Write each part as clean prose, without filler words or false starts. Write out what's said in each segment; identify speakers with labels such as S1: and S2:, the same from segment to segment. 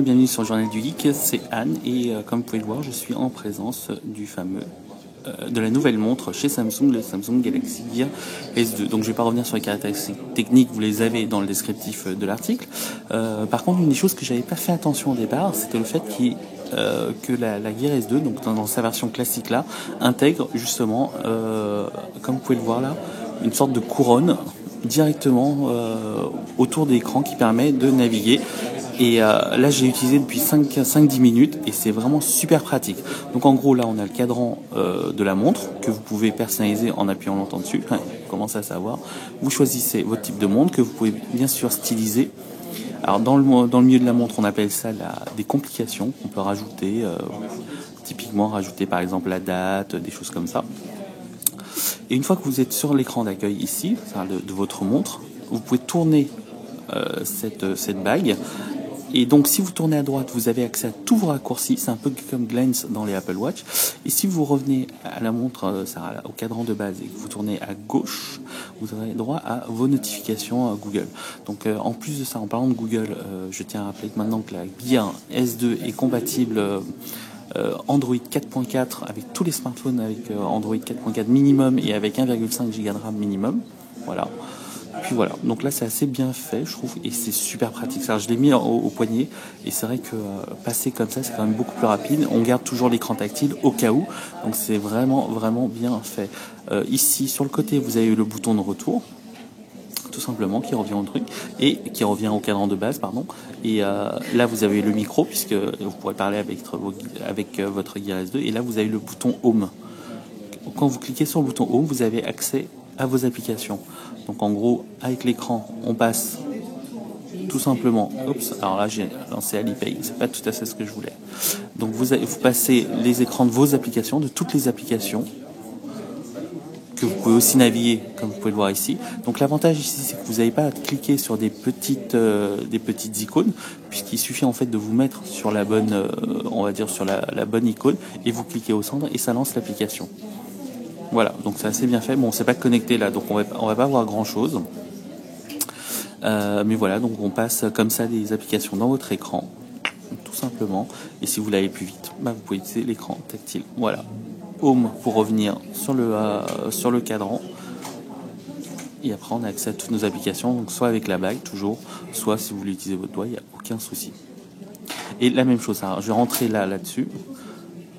S1: et bienvenue sur le Journal du Geek, c'est Anne et comme vous pouvez le voir, je suis en présence du fameux de la nouvelle montre chez Samsung, le Samsung Galaxy Gear S2. Donc je ne vais pas revenir sur les caractéristiques techniques, vous les avez dans le descriptif de l'article. Par contre, une des choses que j'avais pas fait attention au départ, c'était le fait que la Gear S2, donc dans sa version classique là, intègre justement, comme vous pouvez le voir là, une sorte de couronne directement autour de l'écran qui permet de naviguer. Et là, j'ai utilisé depuis 5-10 minutes et c'est vraiment super pratique. Donc en gros, là, on a le cadran de la montre que vous pouvez personnaliser en appuyant longtemps dessus. Vous commencez à savoir. Vous choisissez votre type de montre que vous pouvez bien sûr styliser. Alors dans le milieu de la montre, on appelle ça des complications qu'on peut rajouter. Typiquement, rajouter par exemple la date, des choses comme ça. Et une fois que vous êtes sur l'écran d'accueil ici, de votre montre, vous pouvez tourner cette bague. Et donc, si vous tournez à droite, vous avez accès à tous vos raccourcis. C'est un peu comme Glance dans les Apple Watch. Et si vous revenez à la montre, au cadran de base, et que vous tournez à gauche, vous aurez droit à vos notifications Google. Donc, en plus de ça, en parlant de Google, je tiens à rappeler que maintenant que la Gear S2 est compatible Android 4.4 avec tous les smartphones avec Android 4.4 minimum et avec 1,5 Go de RAM minimum. Voilà. Puis voilà, donc là c'est assez bien fait je trouve et c'est super pratique. Alors, je l'ai mis au poignet et c'est vrai que passer comme ça c'est quand même beaucoup plus rapide. On garde toujours l'écran tactile au cas où, donc c'est vraiment bien fait. Ici sur le côté vous avez le bouton de retour, tout simplement, qui revient au truc et qui revient au cadran de base, pardon. Et là vous avez le micro puisque vous pourrez parler avec votre Gear S2 et là vous avez le bouton Home. Quand vous cliquez sur le bouton Home, vous avez accès à vos applications. Donc en gros, avec l'écran, on passe tout simplement. Oups, alors là j'ai lancé Alipay, c'est pas tout à fait ce que je voulais. Donc vous passez les écrans de vos applications, de toutes les applications, que vous pouvez aussi naviguer, comme vous pouvez le voir ici. Donc l'avantage ici, c'est que vous n'avez pas à cliquer sur des petites icônes, puisqu'il suffit en fait de vous mettre sur la bonne, on va dire sur la bonne icône, et vous cliquez au centre et ça lance l'application. Voilà, donc c'est assez bien fait. Bon, c'est pas connecté là, donc on va pas voir grand chose. Mais voilà, donc on passe comme ça des applications dans votre écran, tout simplement. Et si vous l'allez plus vite, vous pouvez utiliser l'écran tactile. Voilà. Home pour revenir sur le cadran. Et après, on a accès à toutes nos applications, donc soit avec la bague, toujours, soit si vous voulez utiliser votre doigt, il n'y a aucun souci. Et la même chose, alors, je vais rentrer là-dessus.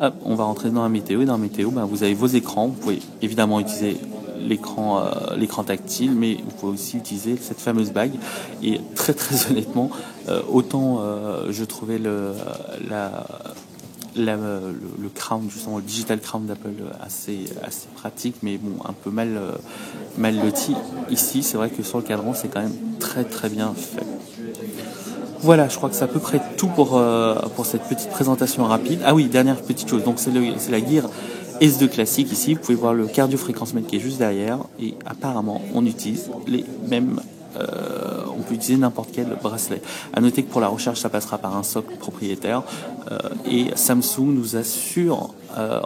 S1: Hop, on va rentrer dans la météo. Et dans la météo, vous avez vos écrans. Vous pouvez évidemment utiliser l'écran tactile, mais vous pouvez aussi utiliser cette fameuse bague. Et très honnêtement, autant je trouvais le crown, justement le digital crown d'Apple assez pratique, mais bon, un peu mal loti. Ici, c'est vrai que sur le cadran, c'est quand même très bien fait. Voilà, je crois que c'est à peu près tout pour cette petite présentation rapide. Ah oui, dernière petite chose, donc c'est la Gear S2 classique ici. Vous pouvez voir le cardio-fréquence-mètre qui est juste derrière. Et apparemment, on utilise les mêmes... on peut utiliser n'importe quel bracelet. À noter que pour la recharge, ça passera par un socle propriétaire. Et Samsung nous assure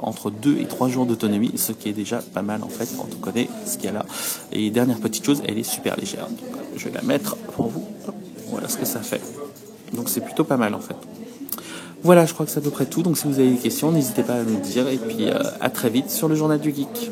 S1: entre 2 et 3 jours d'autonomie, ce qui est déjà pas mal en fait quand on connaît ce qu'il y a là. Et dernière petite chose, elle est super légère. Donc, je vais la mettre pour vous. Voilà ce que ça fait. Donc c'est plutôt pas mal en fait. Voilà, je crois que c'est à peu près tout. Donc si vous avez des questions, n'hésitez pas à me dire. Et puis à très vite sur le Journal du Geek.